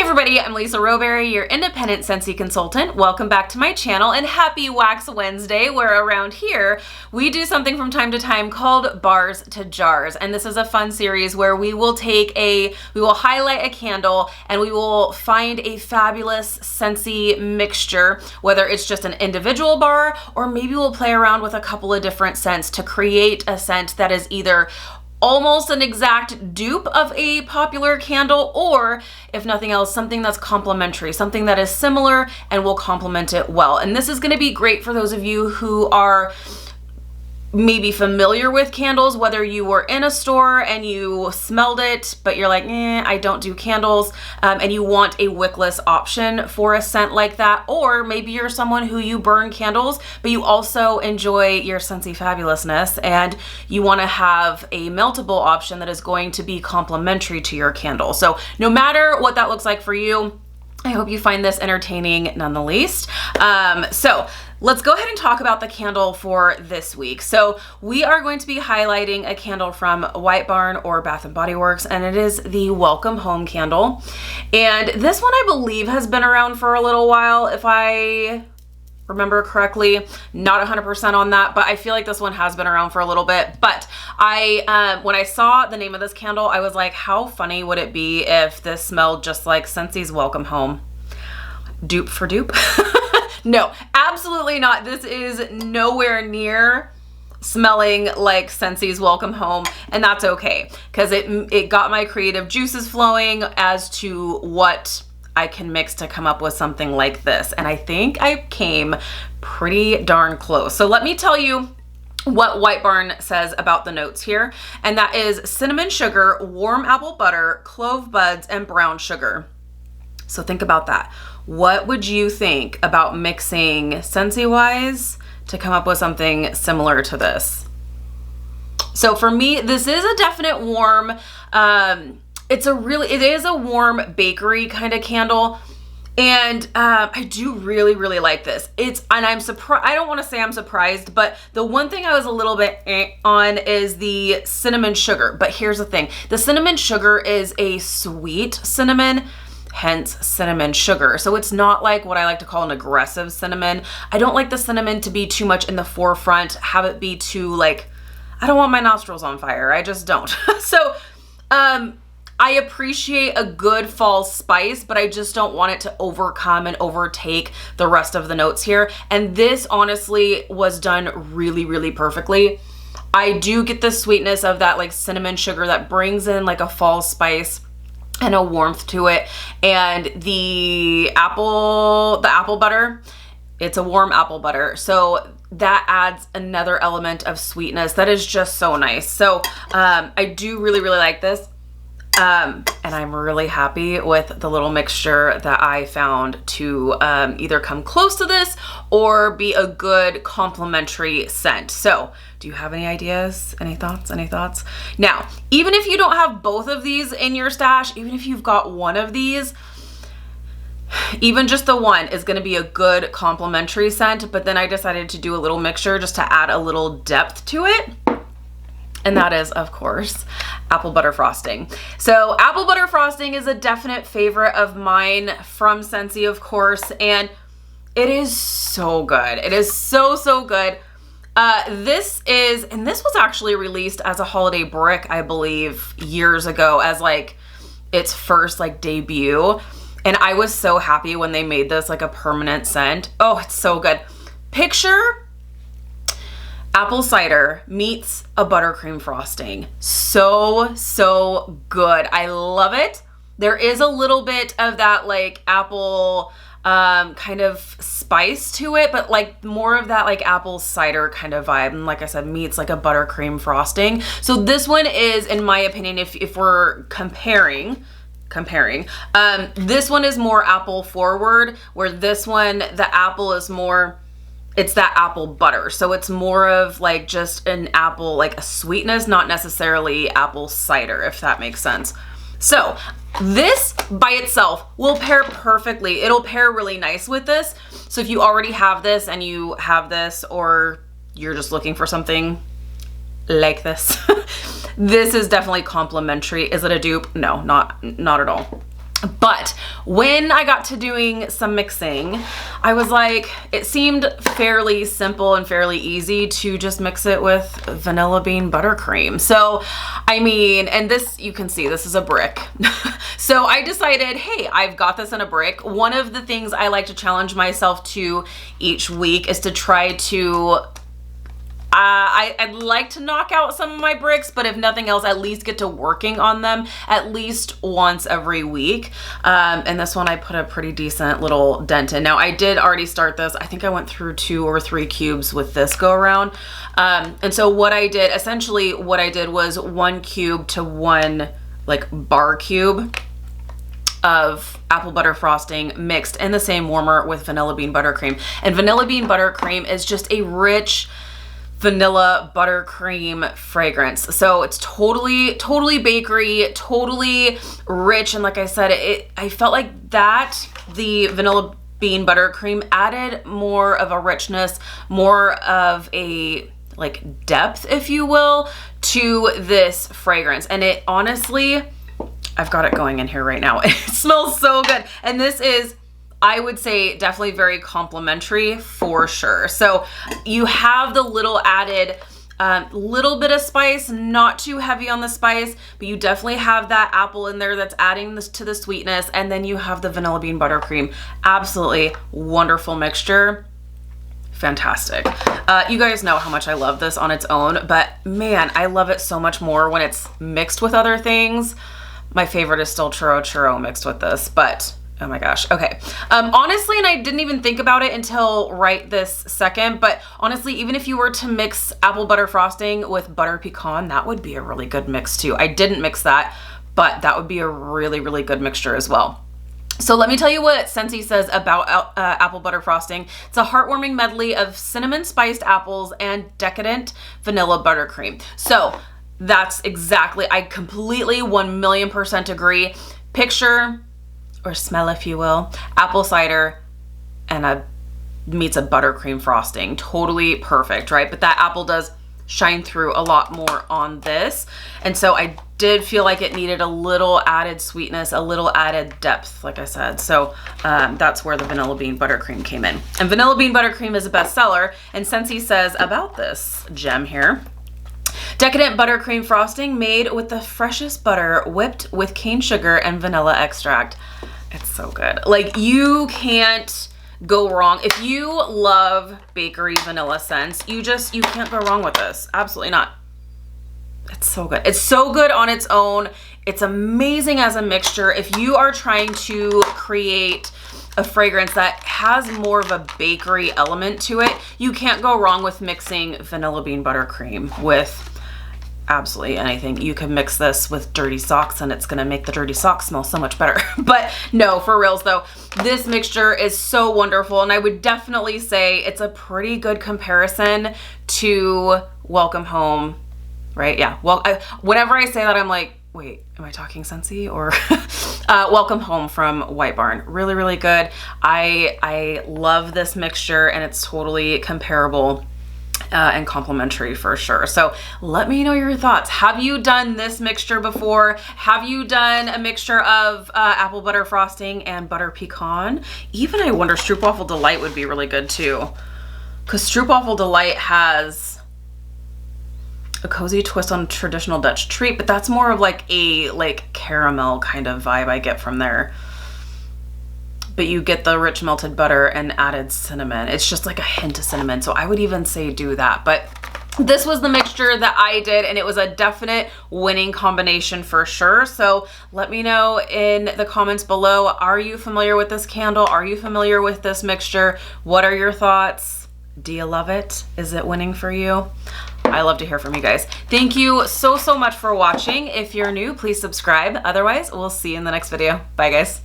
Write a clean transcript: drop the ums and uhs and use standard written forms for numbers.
everybody, I'm Lisa Rowberry, your independent Scentsy consultant. Welcome back to my channel and happy Wax Wednesday, where around here we do something from time to time called Bars to Jars. And this is a fun series where we will highlight a candle and we will find a fabulous Scentsy mixture, whether it's just an individual bar or maybe we'll play around with a couple of different scents to create a scent that is either almost an exact dupe of a popular candle, or if nothing else, something that's complementary, something that is similar and will complement it well. And this is going to be great for those of you who are maybe familiar with candles, whether you were in a store and you smelled it, but you're like, I don't do candles, and you want a wickless option for a scent like that. Or maybe you're someone who you burn candles, but you also enjoy your Scentsy fabulousness and you want to have a meltable option that is going to be complementary to your candle. So no matter what that looks like for you, I hope you find this entertaining none the least. So let's go ahead and talk about the candle for this week. So we are going to be highlighting a candle from White Barn or Bath & Body Works, and it is the Welcome Home candle. And this one I believe has been around for a little while, if I remember correctly. Not 100% on that, but I feel like this one has been around for a little bit. But when I saw the name of this candle, I was like, how funny would it be if this smelled just like Scentsy's Welcome Home? Dupe for dupe? No, absolutely not. This is nowhere near smelling like Scentsy's Welcome Home, and that's okay, because it got my creative juices flowing as to what I can mix to come up with something like this. And I think I came pretty darn close. So let me tell you what White Barn says about the notes here. And that is cinnamon sugar, warm apple butter, clove buds, and brown sugar. So think about that. What would you think about mixing Scentsy-wise to come up with something similar to this? So for me, this is a definite warm, it is a warm bakery kind of candle. And I do really, really like this. I'm surprised, I don't want to say I'm surprised, but the one thing I was a little bit on is the cinnamon sugar. But here's the thing. The cinnamon sugar is a sweet cinnamon, hence cinnamon sugar. So it's not like what I like to call an aggressive cinnamon. I don't like the cinnamon to be too much in the forefront, have it be too like, I don't want my nostrils on fire. I just don't. So, I appreciate a good fall spice, but I just don't want it to overcome and overtake the rest of the notes here. And this honestly was done really, really perfectly. I do get the sweetness of that like cinnamon sugar that brings in like a fall spice and a warmth to it. And the apple butter, it's a warm apple butter. So that adds another element of sweetness that is just so nice. So I do really, really like this. And I'm really happy with the little mixture that I found to either come close to this or be a good complementary scent. So do you have any ideas? Any thoughts? Any thoughts? Now, even if you don't have both of these in your stash, even if you've got one of these, even just the one is going to be a good complementary scent. But then I decided to do a little mixture just to add a little depth to it. And that is, of course, apple butter frosting. So apple butter frosting is a definite favorite of mine from Scentsy, of course, and it is so good. It is so, so good. This was actually released as a holiday brick, I believe, years ago as like its first like debut. And I was so happy when they made this like a permanent scent. Oh, it's so good. Picture apple cider meets a buttercream frosting. So, so good. I love it. There is a little bit of that like apple kind of spice to it, but like more of that like apple cider kind of vibe. And like I said, meets like a buttercream frosting. So this one is, in my opinion, if we're comparing, this one is more apple forward, where this one, the apple is more, it's that apple butter. So it's more of like just an apple, like a sweetness, not necessarily apple cider, if that makes sense. So this by itself will pair perfectly. It'll pair really nice with this. So if you already have this and you have this, or you're just looking for something like this, this is definitely complimentary. Is it a dupe? No, not at all. But when I got to doing some mixing, I was like, it seemed fairly simple and fairly easy to just mix it with vanilla bean buttercream. So, I mean, and this, you can see this is a brick. So I decided, hey, I've got this in a brick. One of the things I like to challenge myself to each week is to try to I'd like to knock out some of my bricks, but if nothing else, at least get to working on them at least once every week. And this one I put a pretty decent little dent in. Now I did already start this. I think I went through 2 or 3 cubes with this go around. And so what I did, essentially what I did was 1 cube to 1 like bar cube of apple butter frosting mixed in the same warmer with vanilla bean buttercream. And vanilla bean buttercream is just a rich vanilla buttercream fragrance. So it's totally bakery, totally rich. And like I said, I felt like that the vanilla bean buttercream added more of a richness, more of a like depth, if you will, to this fragrance. And it honestly, I've got it going in here right now. It smells so good. And this is, I would say, definitely very complimentary for sure. So you have the little added little bit of spice, not too heavy on the spice, but you definitely have that apple in there that's adding this to the sweetness. And then you have the vanilla bean buttercream. Absolutely wonderful mixture. Fantastic. You guys know how much I love this on its own, but man, I love it so much more when it's mixed with other things. My favorite is still churro mixed with this, but oh my gosh. Okay. Honestly, and I didn't even think about it until right this second, but honestly, even if you were to mix apple butter frosting with butter pecan, that would be a really good mix too. I didn't mix that, but that would be a really good mixture as well. So let me tell you what Scentsy says about apple butter frosting. It's a heartwarming medley of cinnamon spiced apples and decadent vanilla buttercream. So that's exactly, I completely 1,000,000% agree. Picture or smell, if you will, apple cider and meets a buttercream frosting. Totally perfect, right? But that apple does shine through a lot more on this. And so I did feel like it needed a little added sweetness, a little added depth, like I said. So that's where the vanilla bean buttercream came in. And vanilla bean buttercream is a bestseller. And Scentsy says about this gem here, decadent buttercream frosting made with the freshest butter, whipped with cane sugar and vanilla extract. It's so good. Like, you can't go wrong. If you love bakery vanilla scents, you can't go wrong with this. Absolutely not. It's so good. It's so good on its own. It's amazing as a mixture. If you are trying to create a fragrance that has more of a bakery element to it, you can't go wrong with mixing vanilla bean buttercream with absolutely anything. You can mix this with dirty socks and it's gonna make the dirty socks smell so much better. But no, for reals though, this mixture is so wonderful, and I would definitely say it's a pretty good comparison to Welcome Home, right? Yeah, well, whenever I say that, I'm like, wait, am I talking Scentsy or Welcome Home from White Barn? Really good. I love this mixture, and it's totally comparable and complimentary for sure. So let me know your thoughts. Have you done this mixture before? Have you done a mixture of apple butter frosting and butter pecan? Even I wonder, Stroopwafel Delight would be really good too, because Stroopwafel Delight has a cozy twist on traditional Dutch treat, but that's more of like a caramel kind of vibe I get from there. But you get the rich melted butter and added cinnamon. It's just like a hint of cinnamon. So I would even say do that. But this was the mixture that I did, and it was a definite winning combination for sure. So let me know in the comments below. Are you familiar with this candle? Are you familiar with this mixture? What are your thoughts? Do you love it? Is it winning for you? I love to hear from you guys. Thank you so much for watching. If you're new, please subscribe. Otherwise, we'll see you in the next video. Bye guys.